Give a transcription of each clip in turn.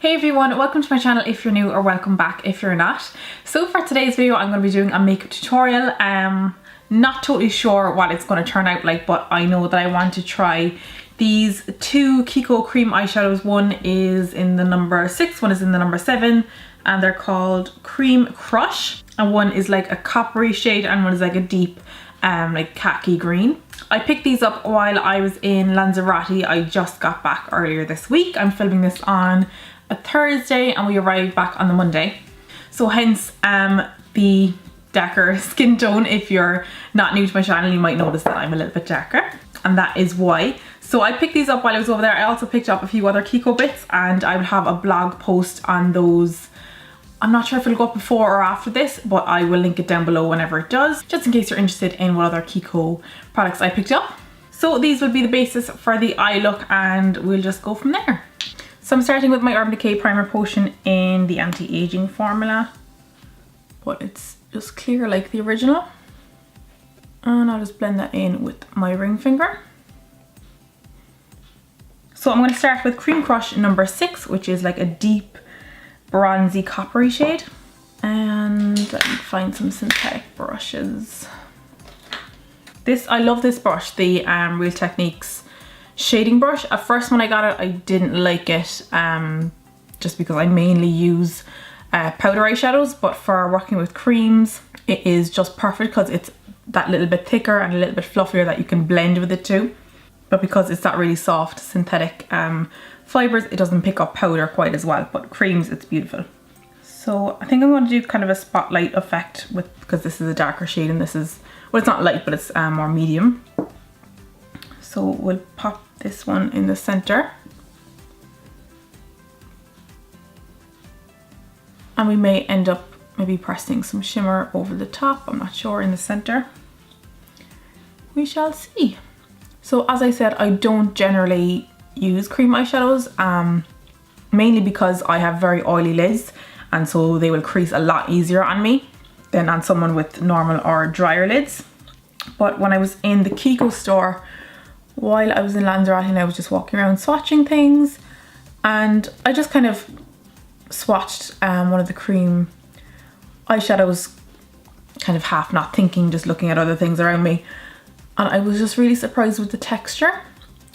Hey everyone, welcome to my channel if you're new, or welcome back if you're not. So for today's video I'm going to be doing a makeup tutorial. Not totally sure what it's going to turn out like, but I know that I want to try these two Kiko cream eyeshadows. One is in the number 6, one is in the number 7, and they're called Cream Crush, and one is like a coppery shade and one is like a deep like khaki green. I picked these up while I was in Lanzarote. I just got back earlier this week. I'm filming this on a Thursday and we arrived back on the Monday, so hence the darker skin tone. If you're not new to my channel, you might notice that I'm a little bit darker, and that is why. So I picked these up while I was over there. I also picked up a few other Kiko bits, and I will have a blog post on those. I'm not sure if it'll go up before or after this, but I will link it down below whenever it does, just in case you're interested in what other Kiko products I picked up. So these will be the basis for the eye look, and we'll just go from there. So I'm starting with my Urban Decay Primer Potion in the anti-aging formula, but it's just clear like the original. And I'll just blend that in with my ring finger. So I'm going to start with Cream Crush number 6, which is like a deep bronzy coppery shade. And let me find some synthetic brushes. I love this brush, the Real Techniques shading brush. At first when I got it I didn't like it, just because I mainly use powder eyeshadows, but for working with creams it is just perfect because it's that little bit thicker and a little bit fluffier that you can blend with it too. But because it's that really soft synthetic fibres, it doesn't pick up powder quite as well, but creams it's beautiful. So I think I'm going to do kind of a spotlight effect because this is a darker shade and this is, well, it's not light, but it's more medium. So we'll pop this one in the center. And we may end up maybe pressing some shimmer over the top, I'm not sure, in the center. We shall see. So as I said, I don't generally use cream eyeshadows, mainly because I have very oily lids, and so they will crease a lot easier on me than on someone with normal or drier lids. But when I was in the Kiko store while I was in Lanzarote, and I was just walking around swatching things, and I just kind of swatched one of the cream eyeshadows, kind of half not thinking, just looking at other things around me, and I was just really surprised with the texture.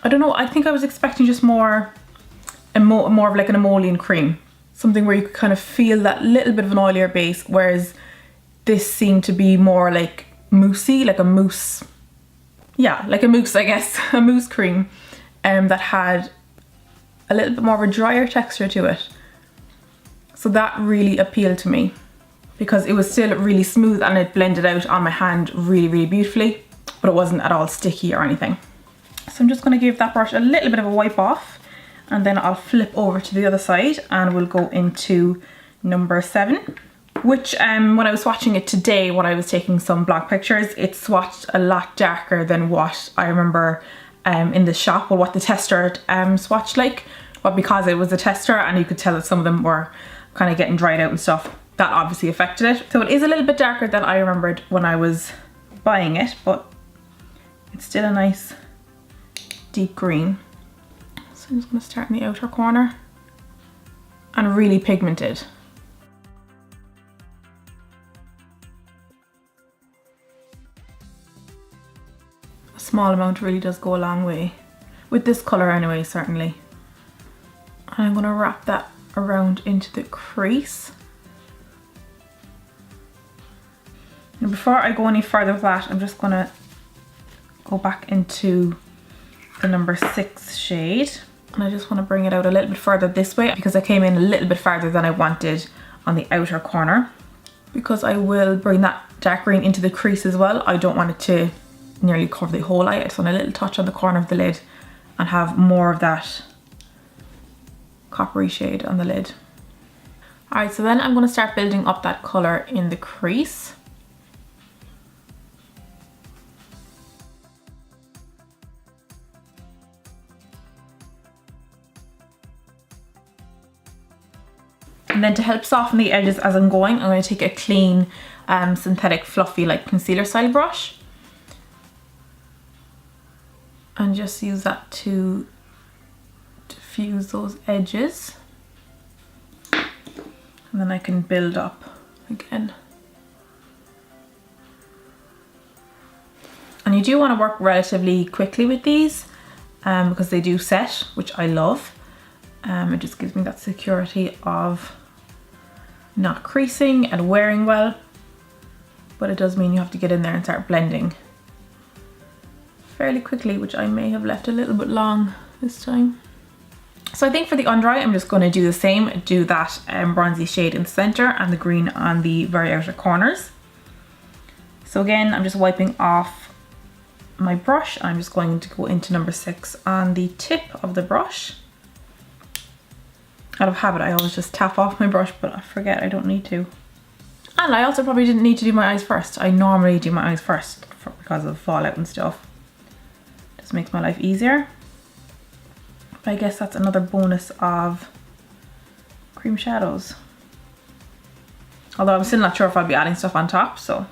I don't know, I think I was expecting just more of like an emollient cream, something where you could kind of feel that little bit of an oilier base, whereas this seemed to be more like moussey, like a mousse. Yeah, like a mousse, I guess, a mousse cream that had a little bit more of a drier texture to it. So that really appealed to me because it was still really smooth and it blended out on my hand really, really beautifully, but it wasn't at all sticky or anything. So I'm just going to give that brush a little bit of a wipe off, and then I'll flip over to the other side and we'll go into number 7. Which when I was swatching it today, when I was taking some blog pictures, it swatched a lot darker than what I remember in the shop, or what the tester swatched like. But because it was a tester and you could tell that some of them were kind of getting dried out and stuff, that obviously affected it. So it is a little bit darker than I remembered when I was buying it, but it's still a nice deep green. So I'm just going to start in the outer corner, and really pigmented. Small amount really does go a long way with this colour anyway, certainly. And I'm going to wrap that around into the crease. And before I go any further with that, I'm just going to go back into the number 6 shade, and I just want to bring it out a little bit further this way because I came in a little bit farther than I wanted on the outer corner, because I will bring that dark green into the crease as well. I don't want it to nearly cover the whole eye. I just want a little touch on the corner of the lid and have more of that coppery shade on the lid. Alright, so then I'm going to start building up that colour in the crease. And then to help soften the edges as I'm going to take a clean synthetic fluffy like concealer style brush and just use that to diffuse those edges. And then I can build up again. And you do want to work relatively quickly with these because they do set, which I love. It just gives me that security of not creasing and wearing well. But it does mean you have to get in there and start blending fairly quickly, which I may have left a little bit long this time. So I think for the under eye, I'm just going to do the same, do that bronzy shade in the center and the green on the very outer corners. So again, I'm just wiping off my brush. I'm just going to go into number 6 on the tip of the brush. Out of habit, I always just tap off my brush, but I forget I don't need to. And I also probably didn't need to do my eyes first. I normally do my eyes first because of fallout and stuff. Just makes my life easier. But I guess that's another bonus of cream shadows. Although I'm still not sure if I'll be adding stuff on top, so.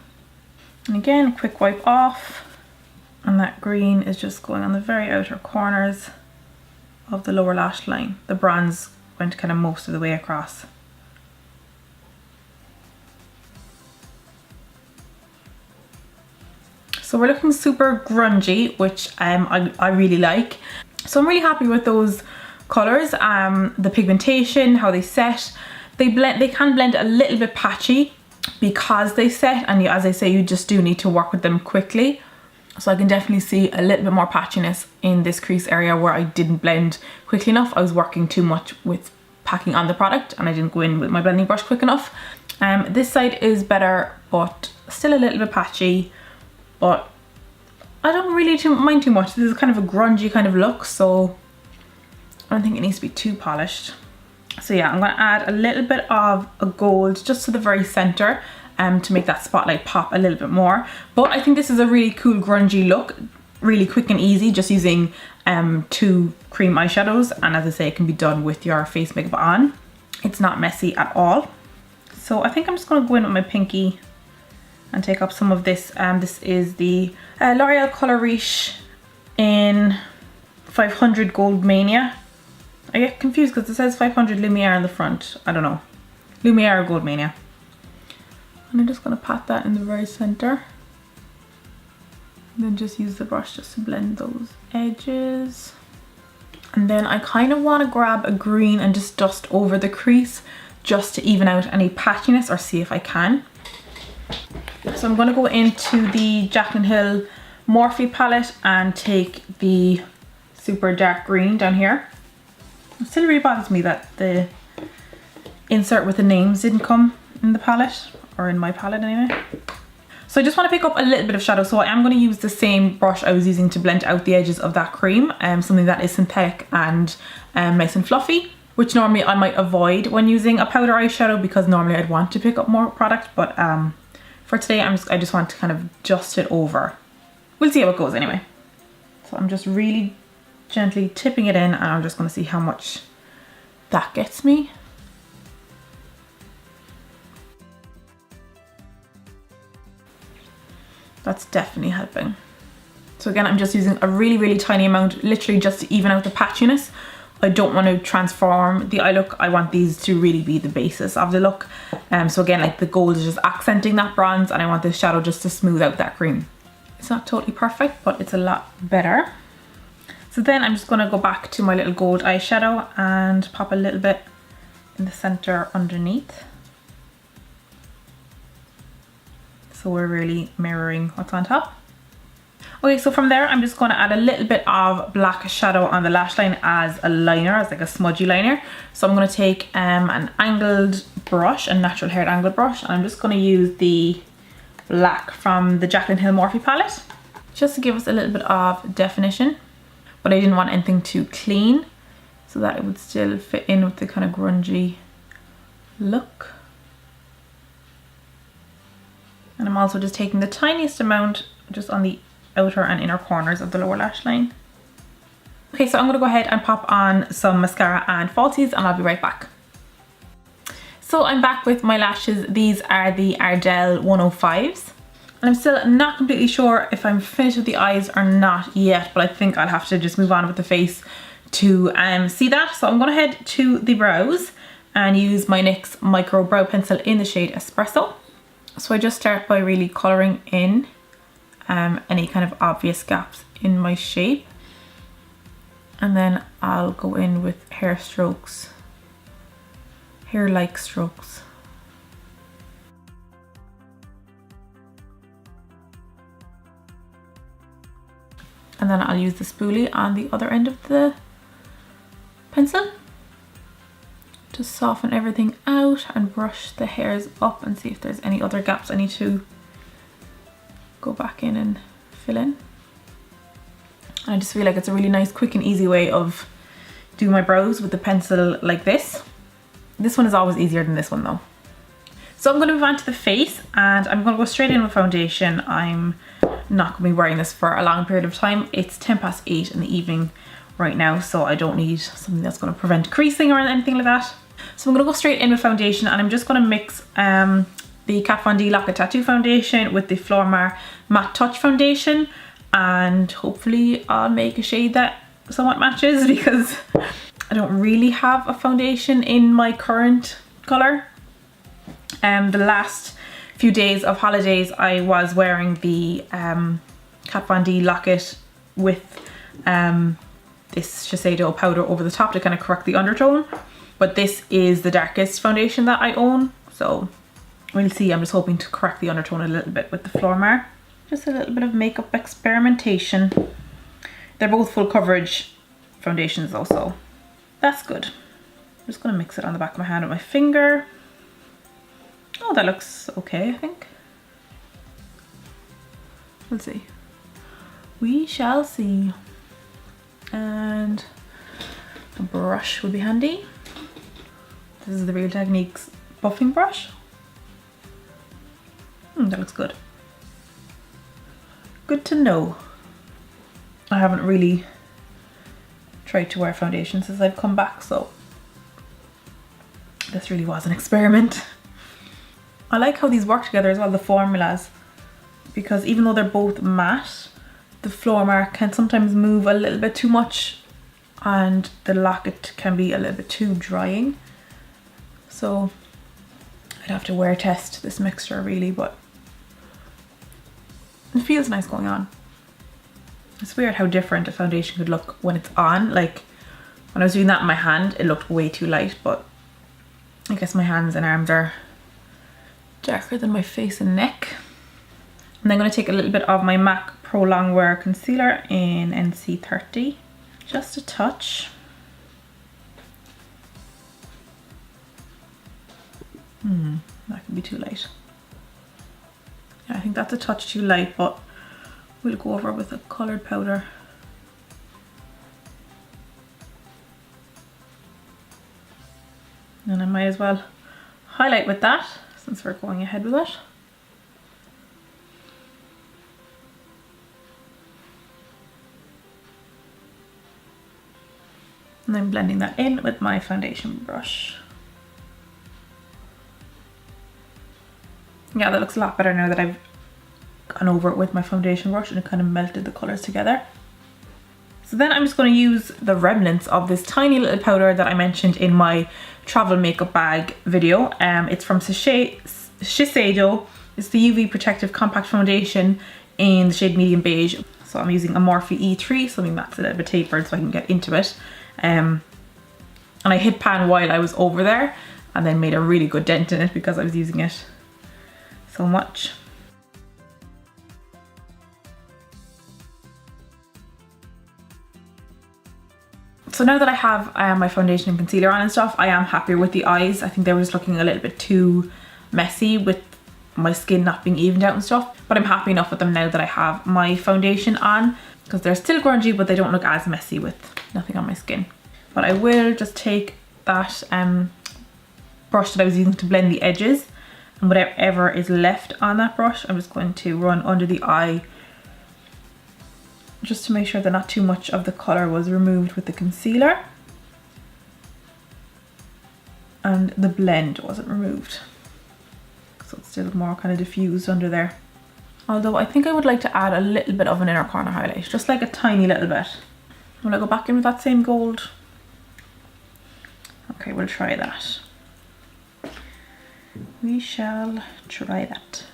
And again, quick wipe off. And that green is just going on the very outer corners of the lower lash line. The bronze went kind of most of the way across. So we're looking super grungy, which I really like. So I'm really happy with those colours, the pigmentation, how they set. They can blend a little bit patchy because they set, and as I say, you just do need to work with them quickly. So I can definitely see a little bit more patchiness in this crease area where I didn't blend quickly enough. I was working too much with packing on the product and I didn't go in with my blending brush quick enough. This side is better, but still a little bit patchy, but I don't really mind too much. This is kind of a grungy kind of look, so I don't think it needs to be too polished. So yeah, I'm going to add a little bit of a gold just to the very center to make that spotlight pop a little bit more. But I think this is a really cool grungy look, really quick and easy, just using 2 cream eyeshadows, and as I say, it can be done with your face makeup on. It's not messy at all. So I think I'm just going to go in with my pinky and take up some of this. This is the L'Oreal Color Riche in 500 Gold Mania. I get confused because it says 500 Lumiere on the front. I don't know. Lumiere or Gold Mania. And I'm just going to pat that in the very center. And then just use the brush just to blend those edges. And then I kind of want to grab a green and just dust over the crease just to even out any patchiness, or see if I can. So I'm going to go into the Jaclyn Hill Morphe palette and take the super dark green down here. It still really bothers me that the insert with the names didn't come in the palette, or in my palette anyway. So I just want to pick up a little bit of shadow, so I am going to use the same brush I was using to blend out the edges of that cream, something that is synthetic and nice and fluffy, which normally I might avoid when using a powder eyeshadow because normally I'd want to pick up more product, but for today I just want to kind of dust it over. We'll see how it goes anyway. So I'm just really gently tipping it in, and I'm just going to see how much that gets me. That's definitely helping. So again, I'm just using a really, really tiny amount, literally just to even out the patchiness. I don't want to transform the eye look. I want these to really be the basis of the look. So again, like the gold is just accenting that bronze, and I want this shadow just to smooth out that cream. It's not totally perfect, but it's a lot better. So then I'm just going to go back to my little gold eyeshadow and pop a little bit in the center underneath. So we're really mirroring what's on top. Okay, so from there, I'm just going to add a little bit of black shadow on the lash line as a liner, as like a smudgy liner. So I'm going to take an angled brush, a natural haired angled brush, and I'm just going to use the black from the Jaclyn Hill Morphe palette, just to give us a little bit of definition. But I didn't want anything too clean, so that it would still fit in with the kind of grungy look. And I'm also just taking the tiniest amount just on the outer and inner corners of the lower lash line. Okay, so I'm going to go ahead and pop on some mascara and falsies, and I'll be right back. So I'm back with my lashes. These are the Ardell 105s. And I'm still not completely sure if I'm finished with the eyes or not yet, but I think I'll have to just move on with the face to see that. So I'm going to head to the brows, and use my NYX Micro Brow Pencil in the shade Espresso. So I just start by really colouring in any kind of obvious gaps in my shape. And then I'll go in with hair strokes, hair-like strokes. And then I'll use the spoolie on the other end of the pencil to soften everything out and brush the hairs up and see if there's any other gaps I need to go back in and fill in. I just feel like it's a really nice, quick and easy way of doing my brows with the pencil like this. This one is always easier than this one though. So I'm going to move on to the face, and I'm going to go straight in with foundation. I'm not going to be wearing this for a long period of time. It's 8:10 in the evening right now, so I don't need something that's going to prevent creasing or anything like that. So I'm going to go straight in with foundation, and I'm just going to mix the Kat Von D Lock-It Tattoo foundation with the Flormar Matte Touch foundation, and hopefully I'll make a shade that somewhat matches, because I don't really have a foundation in my current colour. The last few days of holidays I was wearing the Kat Von D Lock-It with this Shiseido powder over the top to kind of correct the undertone, but this is the darkest foundation that I own, so we'll see. I'm just hoping to correct the undertone a little bit with the Flormar. Just a little bit of makeup experimentation. They're both full coverage foundations though, so that's good. I'm just going to mix it on the back of my hand with my finger. Oh, that looks okay, I think. We'll see. We shall see. And a brush would be handy. This is the Real Techniques buffing brush. That looks good. Good to know. I haven't really tried to wear foundation since I've come back, so this really was an experiment. I like how these work together as well, the formulas, because even though they're both matte, the Flormar can sometimes move a little bit too much and the Lock-It can be a little bit too drying. So I'd have to wear test this mixture really, but it feels nice going on. It's weird how different a foundation could look when it's on. Like when I was doing that in my hand, it looked way too light, but I guess my hands and arms are darker than my face and neck. And then I'm going to take a little bit of my MAC Pro Longwear Concealer in NC30. Just a touch. That could be too light. Yeah, I think that's a touch too light, but we'll go over with a coloured powder. And I might as well highlight with that, since we're going ahead with it. And I'm blending that in with my foundation brush. Yeah, that looks a lot better now that I've gone over it with my foundation brush and it kind of melted the colours together. So then I'm just going to use the remnants of this tiny little powder that I mentioned in my travel makeup bag video. It's from Shiseido. It's the UV Protective Compact Foundation in the shade Medium Beige. So I'm using a Morphe E3, something that's a little bit tapered so I can get into it. And I hit pan while I was over there and then made a really good dent in it because I was using it so much. So now that I have my foundation and concealer on and stuff, I am happier with the eyes. I think they were just looking a little bit too messy with my skin not being evened out and stuff. But I'm happy enough with them now that I have my foundation on, because they're still grungy, but they don't look as messy with nothing on my skin. But I will just take that brush that I was using to blend the edges, and whatever is left on that brush, I'm just going to run under the eye, just to make sure that not too much of the colour was removed with the concealer and the blend wasn't removed, so it's still more kind of diffused under there. Although I think I would like to add a little bit of an inner corner highlight, just like a tiny little bit. Will I go back in with that same gold? Okay, we'll try that. we shall try that.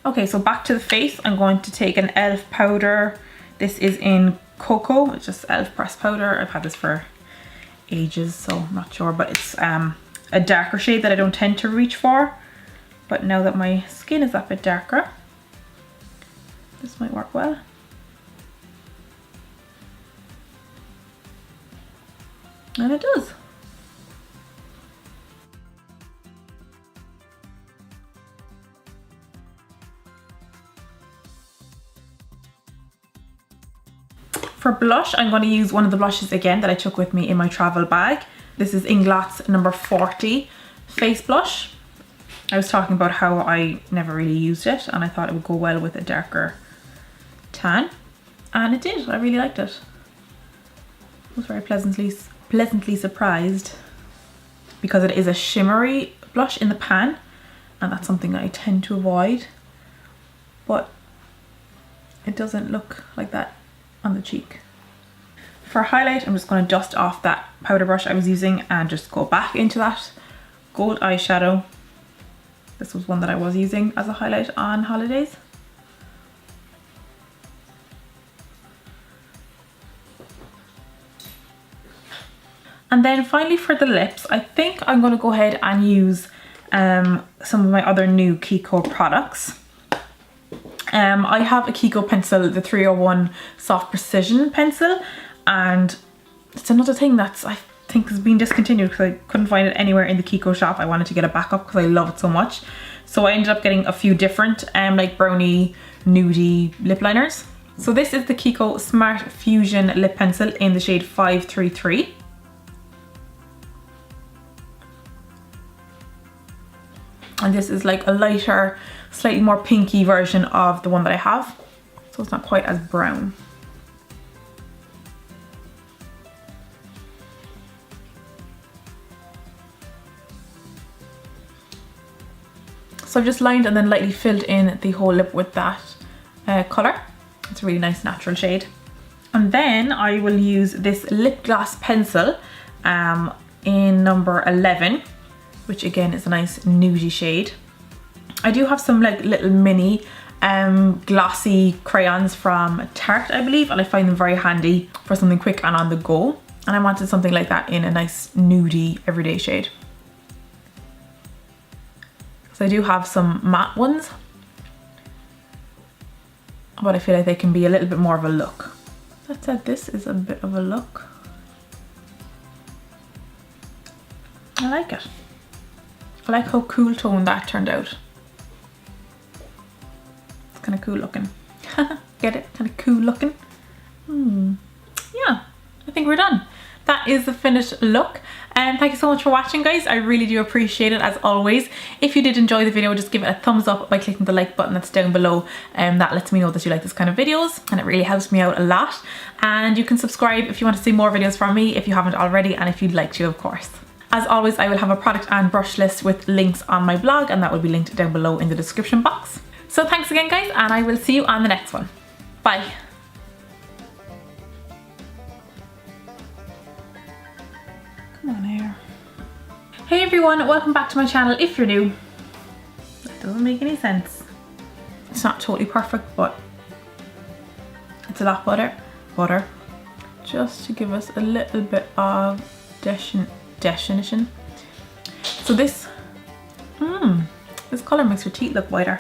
Okay, so back to the face. I'm going to take an e.l.f. powder. This is in Cocoa. It's just e.l.f. pressed powder. I've had this for ages, so I'm not sure, but it's a darker shade that I don't tend to reach for. But now that my skin is a bit darker, this might work well. And it does. For blush, I'm going to use one of the blushes again that I took with me in my travel bag. This is Inglot's number 40 face blush. I was talking about how I never really used it and I thought it would go well with a darker tan. And it did. I really liked it. I was very pleasantly surprised because it is a shimmery blush in the pan and that's something I tend to avoid, but it doesn't look like that on the cheek. For highlight, I'm just going to dust off that powder brush I was using and just go back into that gold eyeshadow. This was one that I was using as a highlight on holidays. And then finally for the lips, I think I'm going to go ahead and use some of my other new Kiko products. I have a Kiko pencil, the 301 Soft Precision pencil, and it's another thing that's I think has been discontinued because I couldn't find it anywhere in the Kiko shop. I wanted to get a backup because I love it so much. So I ended up getting a few different like brownie, nudie lip liners. So this is the Kiko Smart Fusion lip pencil in the shade 533. And this is like a lighter, slightly more pinky version of the one that I have. So it's not quite as brown. So I've just lined and then lightly filled in the whole lip with that colour. It's a really nice natural shade. And then I will use this lip gloss pencil in number 11. Which again is a nice nudie shade. I do have some like little mini glossy crayons from Tarte, I believe, and I find them very handy for something quick and on the go. And I wanted something like that in a nice nudie everyday shade. So I do have some matte ones, but I feel like they can be a little bit more of a look. That said, this is a bit of a look. I like it. I like how cool tone that turned out. It's kind of cool looking. Get it? Kind of cool looking. Yeah, I think we're done. That is the finished look. And thank you so much for watching, guys. I really do appreciate it as always. If you did enjoy the video, just give it a thumbs up by clicking the like button that's down below. That lets me know that you like this kind of videos and it really helps me out a lot. And you can subscribe if you want to see more videos from me if you haven't already and if you'd like to, of course. As always, I will have a product and brush list with links on my blog and that will be linked down below in the description box. So thanks again, guys, and I will see you on the next one. Bye. Come on here. Hey everyone, welcome back to my channel if you're new. That doesn't make any sense. It's not totally perfect, but it's a lot better. Just to give us a little bit of definition. So this colour makes your teeth look whiter.